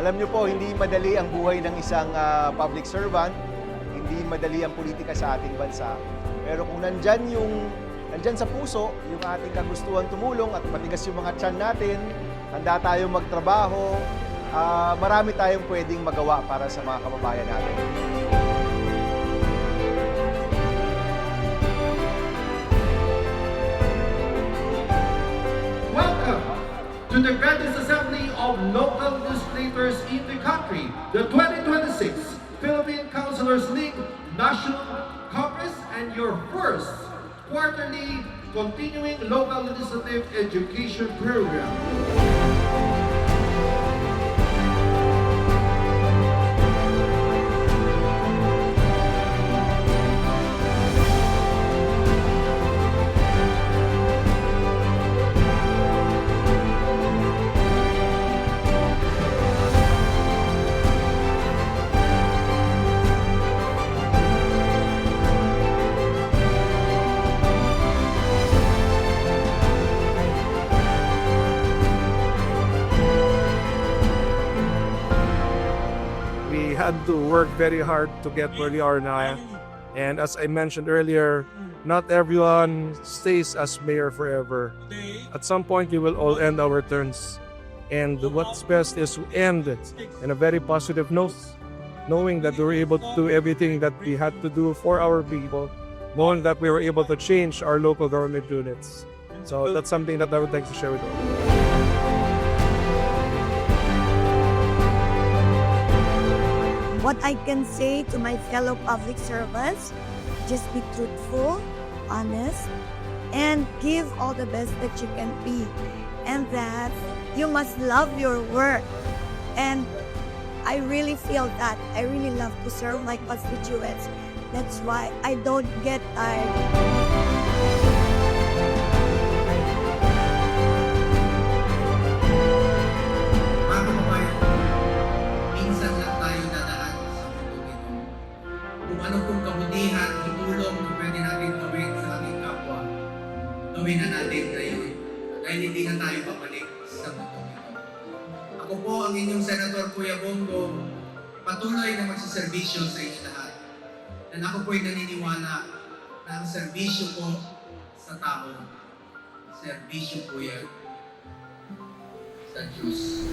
Alam niyo po, hindi madali ang buhay ng isang public servant, hindi madali ang politika sa ating bansa. Pero kung nandyan sa puso, yung ating kagustuhan tumulong at matigas yung mga tiyan natin, handa tayong magtrabaho, marami tayong pwedeng magawa para sa mga kababayan natin. Welcome to the Graduate Assembly of Local Legislators in the country, the 2026 Philippine Councilors League National Congress, and your first quarterly continuing local legislative education program. We had to work very hard to get where we are now. And as I mentioned earlier, not everyone stays as mayor forever. At some point, we will all end our terms. And what's best is to end it in a very positive note, knowing that we were able to do everything that we had to do for our people, knowing that we were able to change our local government units. So that's something that I would like to share with you. What I can say to my fellow public servants, just be truthful, honest, and give all the best that you can be. And that you must love your work. And I really feel that. I really love to serve my constituents. That's why I don't get tired. Mga kababayan, minsan lang tayo dadaan sa mundong ito. Kung ano pong kabutihan, tutulong na pwede natin gawin sa ating kapwa, gawin na natin ngayon dahil hindi na tayo babalik sa mundong ito. Ako po ang inyong Senator Kuya Bongo, patuloy na magsiservisyo sa inyo lahat. And ako po'y naniniwala na ang serbisyo po sa tao, serbisyo po yan sa Diyos.